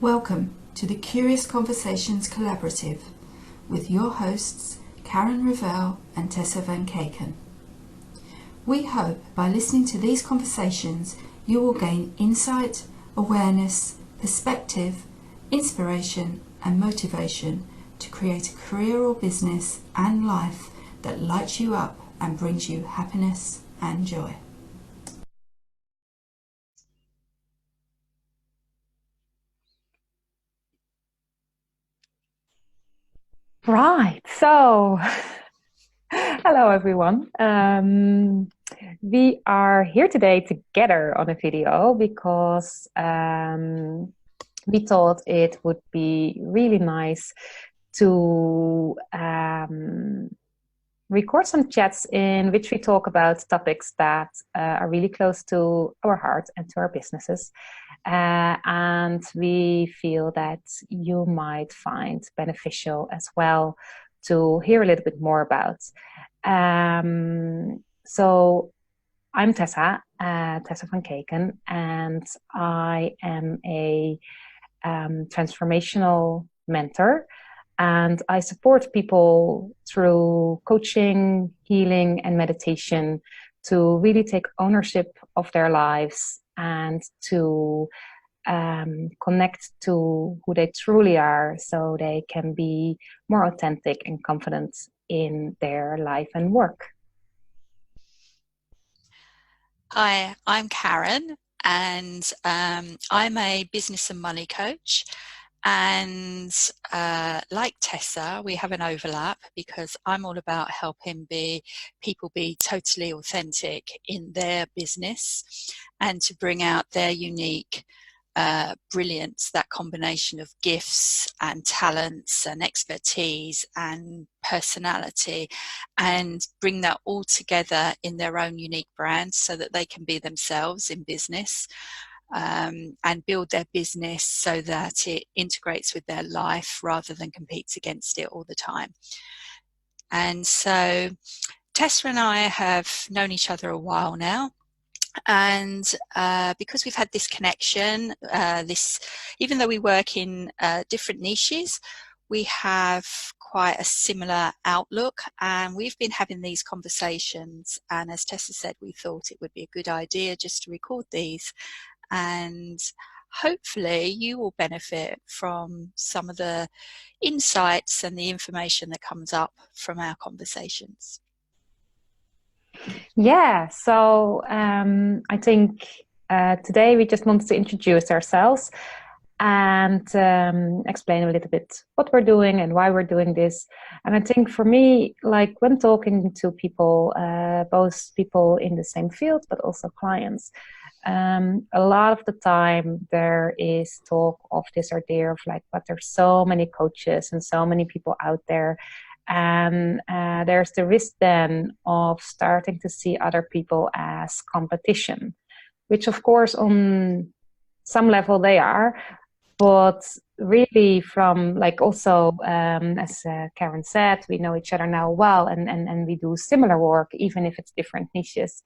Welcome to the Curious Conversations Collaborative with your hosts Karen Revell and Tessa and Karen. We hope by listening to these conversations you will gain insight, awareness, perspective, inspiration and motivation to create a career or business and life that lights you up and brings you happiness and joy. Right, so hello everyone. We are here today together on a video because we thought it would be really nice to record some chats in which we talk about topics that are really close to our heart and to our businesses. And we feel that you might find beneficial as well to hear a little bit more about. So I'm Tessa, Tessa van Keken, and I am a transformational mentor. And I support people through coaching, healing, and meditation to really take ownership of their lives and to connect to who they truly are so they can be more authentic and confident in their life and work. Hi, I'm Karen, and I'm a business and money coach. And like Tessa, we have an overlap because I'm all about helping people be totally authentic in their business and to bring out their unique brilliance, that combination of gifts and talents and expertise and personality, and bring that all together in their own unique brand so that they can be themselves in business. And build their business so that it integrates with their life rather than competes against it all the time. And so Tessa and I have known each other a while now. And because we've had this connection, even though we work in different niches, we have quite a similar outlook, and we've been having these conversations. And as Tessa said, we thought it would be a good idea just to record these, and hopefully you will benefit from some of the insights and the information that comes up from our conversations. Yeah, so I think today we just wanted to introduce ourselves and explain a little bit what we're doing and why we're doing this. And I think for me, like when talking to people, both people in the same field, but also clients, a lot of the time there is talk of this idea of like, but there's so many coaches and so many people out there. And there's the risk then of starting to see other people as competition, which of course on some level they are, but really from like also, as Karen said, we know each other now well and we do similar work, even if it's different niches.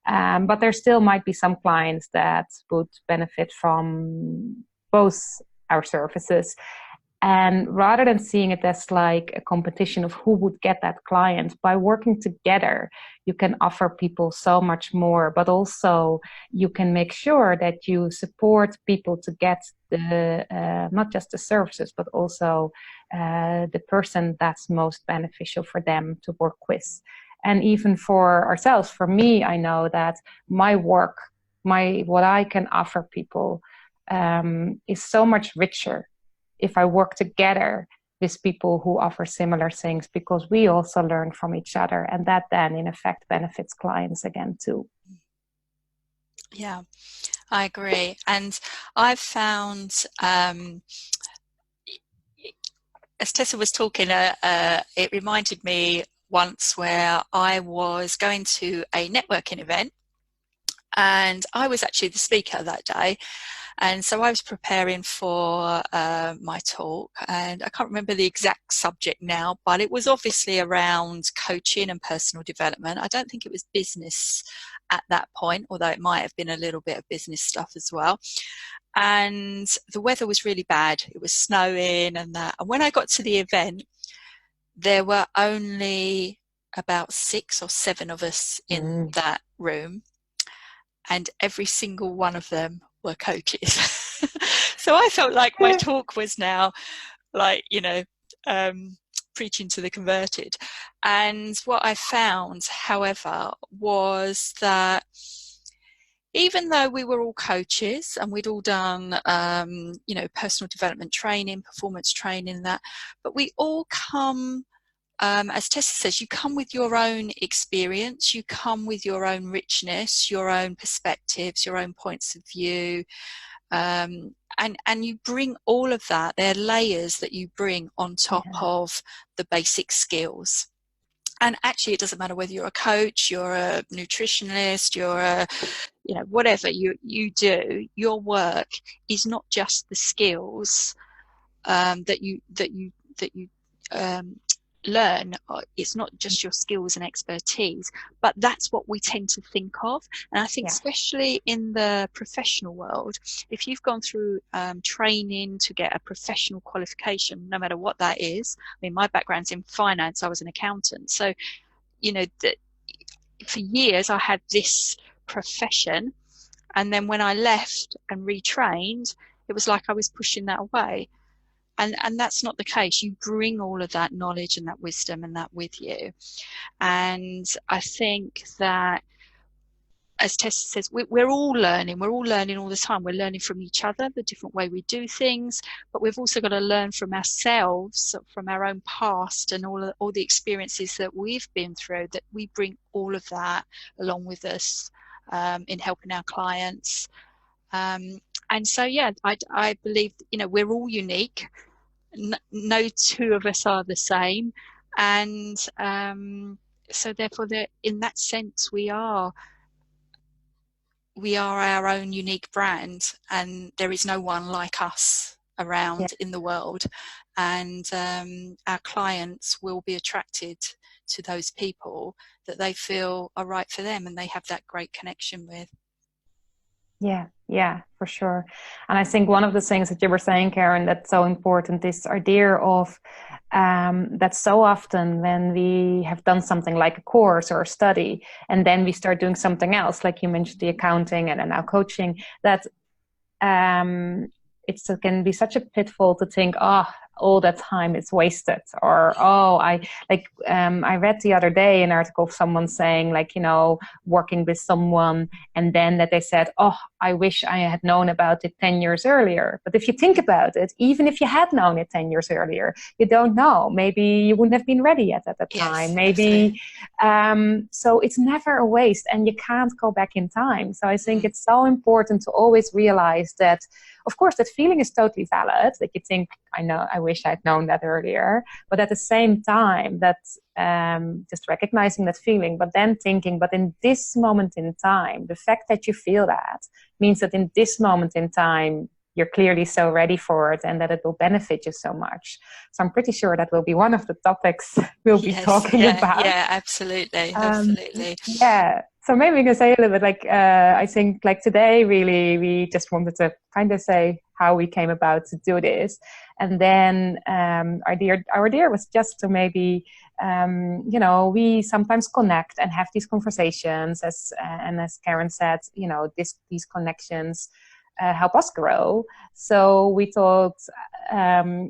But there still might be some clients that would benefit from both our services. And rather than seeing it as like a competition of who would get that client, by working together, you can offer people so much more, but also you can make sure that you support people to get the not just the services, but also the person that's most beneficial for them to work with. And even for ourselves, for me, I know that my work, what I can offer people is so much richer if I work together with people who offer similar things, because we also learn from each other, and that then in effect benefits clients again too. Yeah, I agree. And I've found, as Tessa was talking, it reminded me once where I was going to a networking event, and I was actually the speaker that day. And so I was preparing for my talk, and I can't remember the exact subject now, but it was obviously around coaching and personal development. I don't think it was business at that point, although it might have been a little bit of business stuff as well. and the weather was really bad. It was snowing and that. And when I got to the event, there were only about 6 or 7 of us in that room, and every single one of them were coaches. So I felt like my talk was now like, preaching to the converted. And what I found, however, was that even though we were all coaches and we'd all done, personal development training, performance training, but we all come, as Tessa says, you come with your own experience, you come with your own richness, your own perspectives, your own points of view, and you bring all of that. They're layers that you bring on top of the basic skills. And actually, it doesn't matter whether you're a coach, you're a nutritionist, you're a, whatever you do. Your work is not just the skills that you learn. It's not just your skills and expertise, but that's what we tend to think of. And I think especially in the professional world, if you've gone through training to get a professional qualification, no matter what that is. I mean, my background's in finance. I was an accountant, so for years I had this profession, and then when I left and retrained, it was like I was pushing that away. And that's not the case. You bring all of that knowledge and that wisdom and that with you. And I think that, as Tessa says, we're all learning. We're all learning all the time. We're learning from each other, the different way we do things, but we've also got to learn from ourselves, from our own past and all the experiences that we've been through, that we bring all of that along with us in helping our clients. And so, I believe, we're all unique. No two of us are the same. And so therefore, in that sense, we are our own unique brand, and there is no one like us around in the world. And our clients will be attracted to those people that they feel are right for them and they have that great connection with. Yeah, for sure. And I think one of the things that you were saying, Karen, that's so important, this idea of that so often when we have done something like a course or a study, and then we start doing something else, like you mentioned, the accounting and now coaching, that it can be such a pitfall to think, all that time is wasted, or I read the other day an article of someone saying, working with someone, and then that they said, I wish I had known about it 10 years earlier. But if you think about it, even if you had known it 10 years earlier, you don't know, maybe you wouldn't have been ready yet at the time, maybe so it's never a waste, and you can't go back in time. So I think it's so important to always realize that, of course, that feeling is totally valid, that you think, I wish I'd known that earlier. But at the same time, that just recognizing that feeling, but then thinking, but in this moment in time, the fact that you feel that means that in this moment in time, you're clearly so ready for it, and that it will benefit you so much. So I'm pretty sure that will be one of the topics we'll be talking about. Yeah, absolutely. Absolutely. So maybe we can say a little bit I think today, really, we just wanted to kind of say how we came about to do this. And then our idea was just to maybe, we sometimes connect and have these conversations, as Karen said, these connections help us grow. So we thought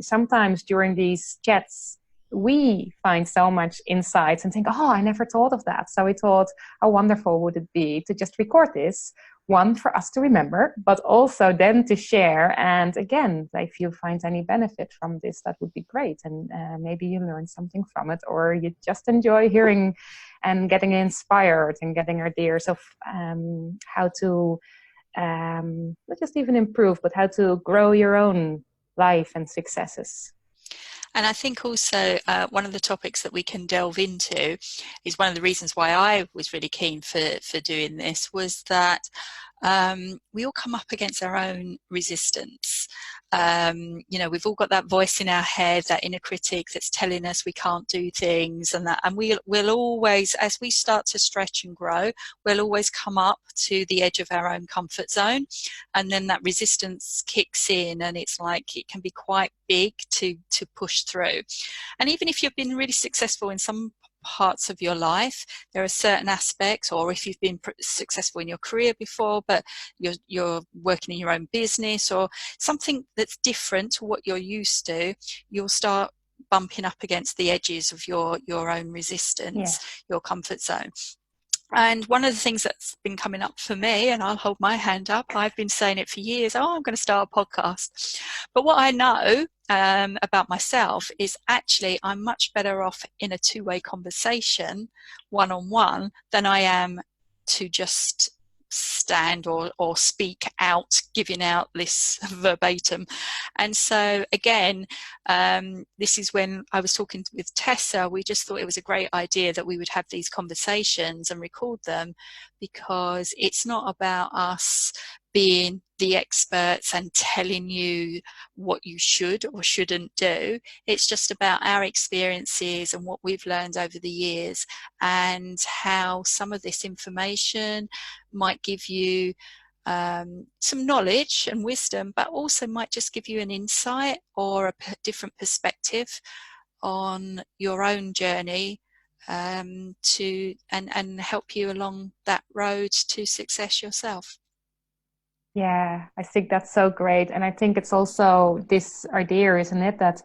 sometimes during these chats, we find so much insights and think, I never thought of that. So we thought, how wonderful would it be to just record this, one, for us to remember, but also then to share. And again, if you find any benefit from this, that would be great. And maybe you learn something from it, or you just enjoy hearing and getting inspired and getting ideas of how to not just even improve, but how to grow your own life and successes. And I think also one of the topics that we can delve into is one of the reasons why I was really keen for doing this, was that we all come up against our own resistance. We've all got that voice in our head, that inner critic that's telling us we can't do things, and we'll always, as we start to stretch and grow, we'll always come up to the edge of our own comfort zone, and then that resistance kicks in, and it's like it can be quite big to push through. And even if you've been really successful in some parts of your life, there are certain aspects, or if you've been successful in your career before, but you're working in your own business or something that's different to what you're used to, you'll start bumping up against the edges of your own resistance, your comfort zone. And one of the things that's been coming up for me, and I'll hold my hand up, I've been saying it for years, I'm going to start a podcast. But what I know about myself is actually I'm much better off in a two-way conversation, one-on-one, than I am to just stand or speak out, giving out this verbatim. And so again, this is when I was talking with Tessa, we just thought it was a great idea that we would have these conversations and record them, because it's not about us being the experts and telling you what you should or shouldn't do. It's just about our experiences and what we've learned over the years, and how some of this information might give you some knowledge and wisdom, but also might just give you an insight or a different perspective on your own journey, to help you along that road to success yourself. Yeah, I think that's so great. And I think it's also this idea, isn't it, that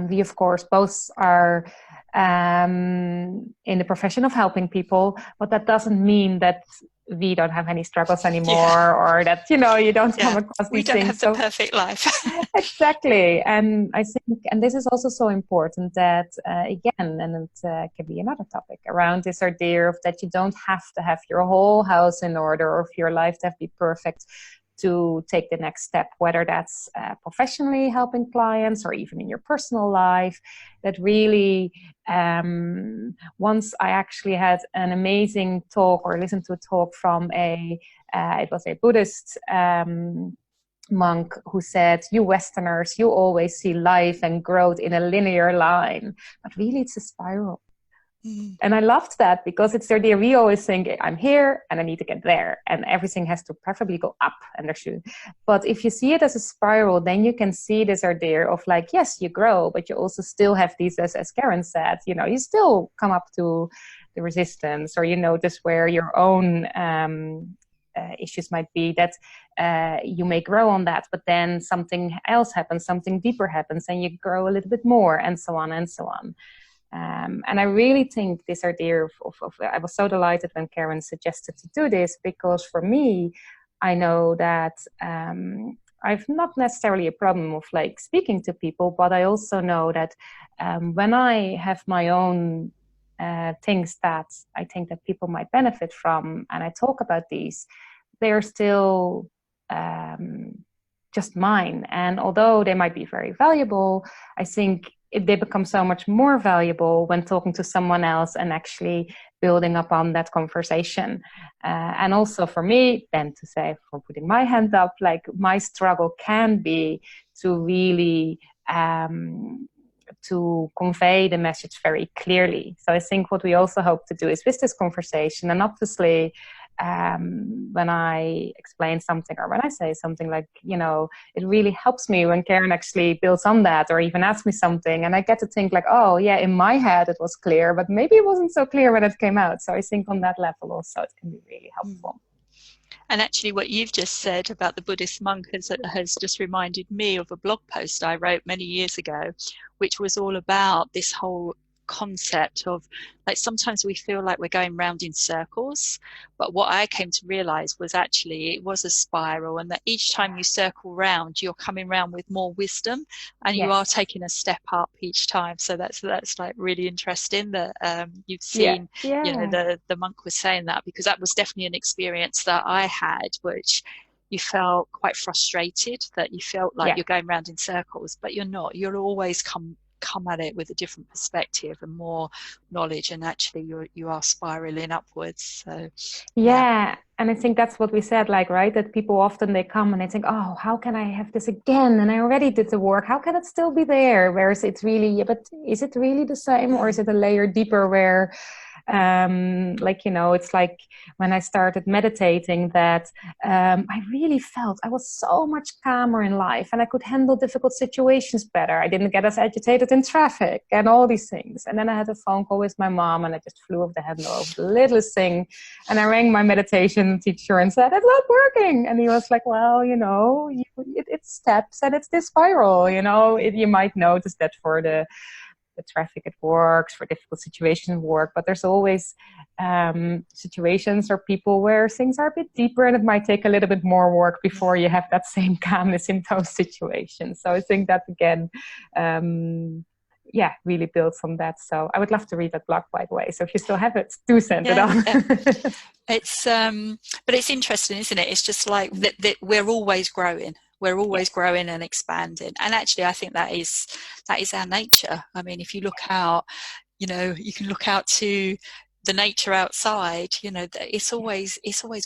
we, of course, both are in the profession of helping people, but that doesn't mean that we don't have any struggles anymore, or that, you don't come across these things. We don't have the perfect life. Exactly. And I think, and this is also so important that, again, and it can be another topic around this idea of that you don't have to have your whole house in order or for your life to be perfect to take the next step, whether that's professionally helping clients or even in your personal life. That really, once I actually had an amazing talk, or listened to a talk from it was a Buddhist monk who said, you Westerners, you always see life and growth in a linear line, but really it's a spiral. And I loved that, because it's the idea we always think, I'm here and I need to get there, and everything has to preferably go up. And but if you see it as a spiral, then you can see this idea of like, yes, you grow, but you also still have these, as Karen said, you still come up to the resistance, or you notice where your own issues might be, that you may grow on that, but then something else happens, something deeper happens, and you grow a little bit more, and so on and so on. And I really think this idea of I was so delighted when Karen suggested to do this, because for me, I know that I've not necessarily a problem of like speaking to people, but I also know that when I have my own things that I think that people might benefit from, and I talk about these, they are still just mine. And although they might be very valuable, I think they become so much more valuable when talking to someone else and actually building upon that conversation. And also for me, then to say, for putting my hand up, like my struggle can be to really to convey the message very clearly. So I think what we also hope to do is with this conversation, and obviously when I explain something or when I say something, like, it really helps me when Karen actually builds on that, or even asks me something, and I get to think like, oh yeah, in my head it was clear, but maybe it wasn't so clear when it came out. So I think on that level also it can be really helpful. And actually what you've just said about the Buddhist monk has just reminded me of a blog post I wrote many years ago, which was all about this whole concept of, like, sometimes we feel like we're going round in circles, but what I came to realize was actually it was a spiral, and that each time you circle round, you're coming round with more wisdom, and you are taking a step up each time. So that's like really interesting that you've seen, the monk was saying that, because that was definitely an experience that I had, which you felt quite frustrated, that you felt like you're going round in circles, but you're not. You'll always come at it with a different perspective and more knowledge, and actually you are spiraling upwards. So And I think that's what we said, like, right, that people often, they come and they think, oh, how can I have this again? And I already did the work. How can it still be there? Whereas it's really, yeah, but is it really the same, or is it a layer deeper where, like, you know, it's like when I started meditating that I really felt I was so much calmer in life and I could handle difficult situations better. I didn't get as agitated in traffic and all these things. And then I had a phone call with my mom and I just flew off the handle over the littlest thing. And I rang my meditation teacher and said, it's not working. And he was like, well, you know, it's steps and it's this spiral, you know, you might notice that for the traffic it works, for difficult situations work, but there's always situations or people where things are a bit deeper and it might take a little bit more work before you have that same calmness in those situations. So I think that again, really builds on that. So I would love to read that blog, by the way. So if you still have it, do send it on. Yeah. It's but it's interesting, isn't it? It's just like that we're always growing. We're always growing and expanding. And actually, I think that is our nature. I mean, if you look out, you know, you can look out to the nature outside, you know, it's always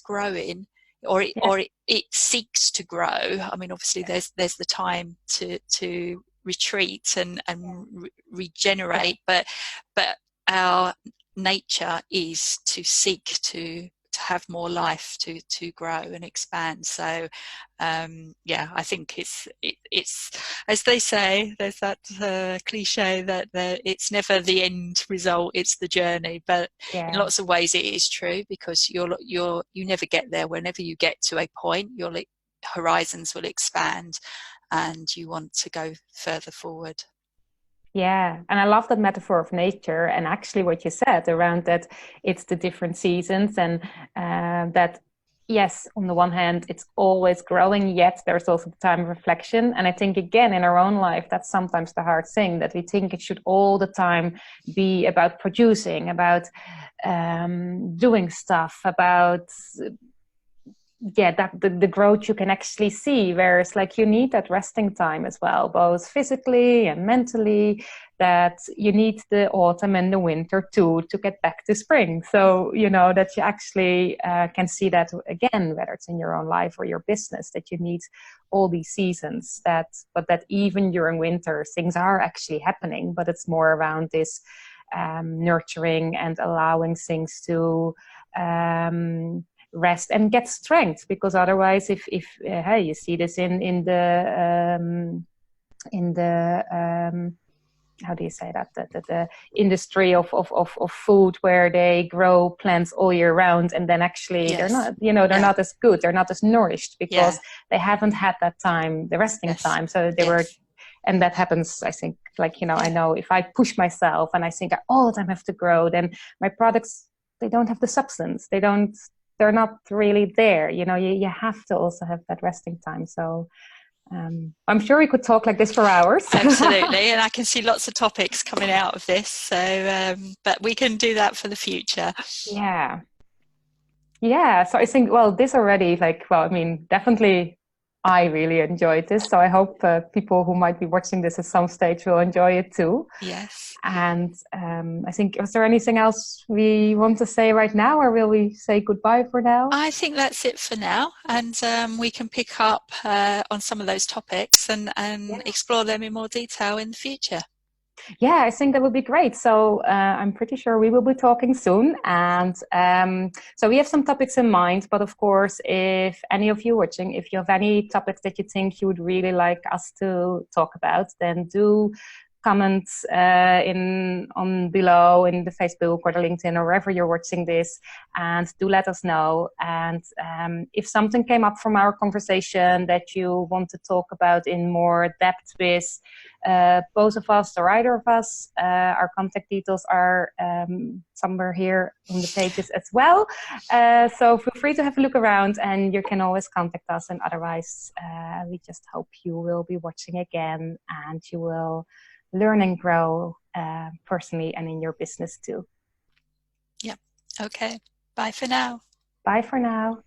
growing, or it seeks to grow. I mean, obviously there's the time to retreat and regenerate, but our nature is to seek to have more life, to grow and expand. So I think it's as they say, there's that cliche that it's never the end result, it's the journey. But in lots of ways it is true, because you never get there. Whenever you get to a point, your horizons will expand and you want to go further forward. Yeah, and I love that metaphor of nature, and actually what you said around that it's the different seasons, and that yes, on the one hand it's always growing, yet there's also the time of reflection. And I think again in our own life that's sometimes the hard thing, that we think it should all the time be about producing, about doing stuff, about that the growth you can actually see, whereas like you need that resting time as well, both physically and mentally, that you need the autumn and the winter too to get back to spring. So you know that you actually can see that again, whether it's in your own life or your business, that you need all these seasons, but that even during winter things are actually happening, but it's more around this nurturing and allowing things to rest and get strength, because otherwise if you see this in the how do you say that, the industry of food, where they grow plants all year round and then actually they're not, you know, they're not as good, they're not as nourished, because they haven't had that time, the resting time. So they were, and that happens, I think, like, you know, I know if I push myself and I think I all the time have to grow, then my products, they don't have the substance, they're not really there. You know, you have to also have that resting time. So I'm sure we could talk like this for hours. Absolutely. And I can see lots of topics coming out of this. So, but we can do that for the future. Yeah. So I think, well, this already, definitely I really enjoyed this. So I hope people who might be watching this at some stage will enjoy it too. Yes. And I think, is there anything else we want to say right now, or will we say goodbye for now? I think that's it for now. And we can pick up on some of those topics and explore them in more detail in the future. Yeah, I think that would be great. So I'm pretty sure we will be talking soon. And so we have some topics in mind. But of course, if any of you watching, if you have any topics that you think you would really like us to talk about, then do comment on below in the Facebook or the LinkedIn or wherever you're watching this, and do let us know. And if something came up from our conversation that you want to talk about in more depth with both of us or either of us, our contact details are somewhere here on the pages as well. So feel free to have a look around, and you can always contact us. And otherwise, we just hope you will be watching again, and you will learn and grow personally and in your business too. Yeah. Okay. Bye for now. Bye for now.